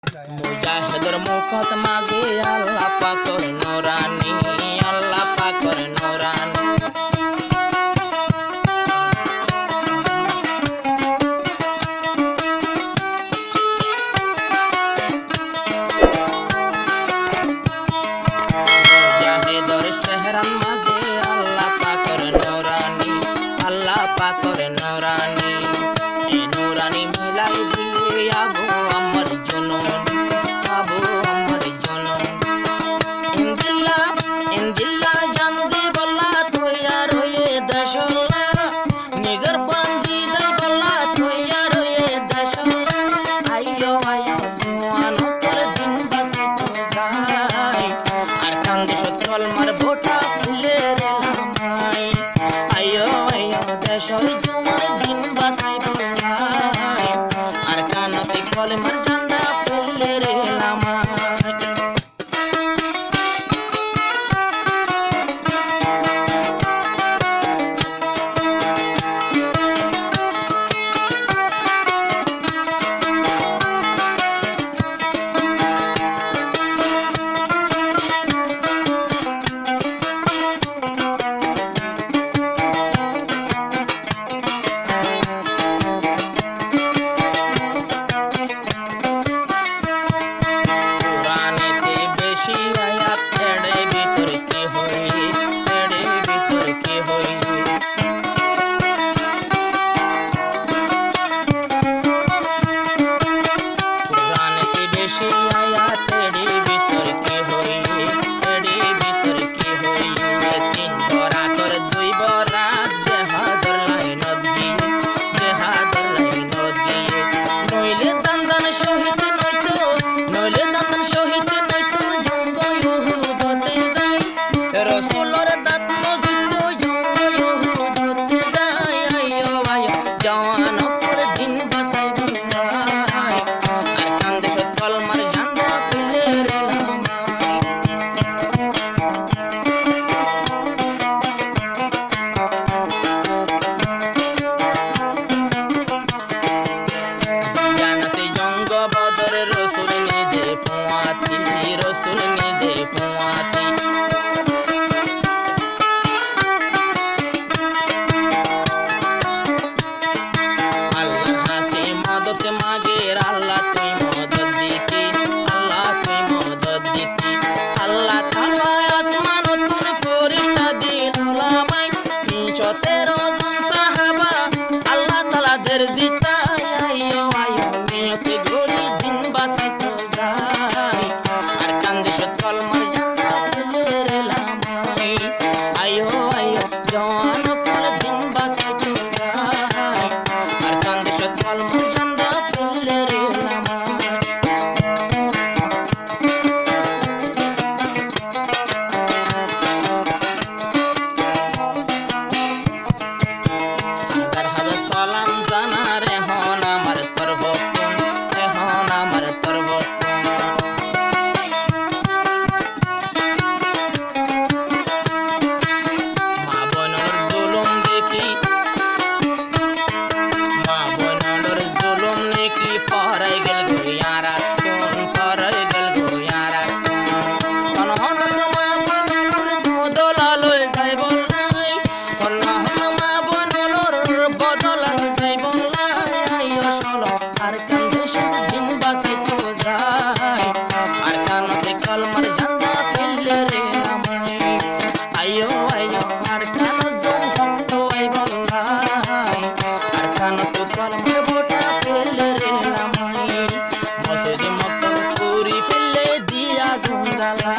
মুজাহিদের মুখত মাঝে আল্লাহ পাকর নূরানি, আল্লাহ পাকর নূরানি। মুজাহিদের চেহারার মাঝে আল্লাহ পাকর নূরানি, আল্লাহ পাকর নূরানি। এই নূরানি মিলাই দিয়ে আবু আমার জনন, আবু আমার জনন। ইন্দিল্লা জানদি বল্লা তৈয়া রয়ে দেশলা, নিজের ফান্দি যাই বল্লা তৈয়া রয়ে দেশলা। আইয়ো আইয়ো জওয়ান তোর দিন বাঁচাইতো যাই, আর কান্দি সত্রল মার ভোটা ফুলে রে লামাই। আইয়ো আইয়ো দেশর জওয়ান দিন বাঁচাইতো যাই, আর কানতে কল মার ঝান্ডা ফুলে রে লামাই। কোরআনেতে বেশি আয়াত এড়ে বিতর্কে হই, এড়ে বিতর্কে হই। কোরআনেতে বেশি আয়াত এড়ে বিতর্কে হই, এড়ে বিতর্কে হই। তিন বরাতর দুই বরাত জেহাদর লাইন দিয়ে, জেহাদর লাইন দিয়ে। নইলে দান শহীদ নয়তো, নইলে দান শহীদ নয়তো জঙ্গ ইহুদতে যাই। রসুলর দাঁত মজিদ জঙ্গ ইহুদতে যাই। আইয়ো আইয়ো জওয়ান তোর দিন বাঁচাইব যাই, আর কান্দে সত্রল মার ঝান্ডা ফুলে রে লামাই। জানাতে জঙ্গ বদরে রসুল নিজে ফুয়াতি, রসুল নিজে ফুয়াতি। আল্লাহ হাসি মদত মাগের, আল্লাহ তুই মদত দিতি, আল্লাহ তুই মদত দিতি। আল্লাহ তাআলা আসমান তোর ফেরেশতা দিল লামাই। 313 জন সাহাবা আল্লাহ তাআলাদের জিতাই। আইয়ো আইয়ো নিয়তে গরি দিন বাঁচাইতো যাই, আর কান্দে সত্রল মার ঝান্ডা ফুলে রে লামাই। আইয়ো আইয়ো জওয়ান তোর দিন বাঁচাইতো যাই, আর কান্দে সত্রল মার ঝান্ডা ফুলে রে লামাই। হাজার হাজার সালাম জানার এখন আমার পর্বতন, এখন আমার পর্বতন। মা বোনের জুলুম দেখি, মা বোনের জুলুম দেখি পরাই গেল গোয়ারা কোন, পরাই গেল গোয়ারা কোন। হন হন মা বোনের বদলালয় যাই বলাই, হন হন মা বোনের বদলালয় যাই বলাই। আইয়ো চলো আর কান্দে দিন বাঁচাইতো যাই, আর কানতে কলমার ঝান্ডা ফেললে রে লামাই। আইয়ো আইয়ো আর কান জঙ্গ আই বলাই, আর কানতে কলমার ভোটা ফেললে রে লামাই। মসজিদ মত পুরি ফেললে দিয়া গুঞ্জালা।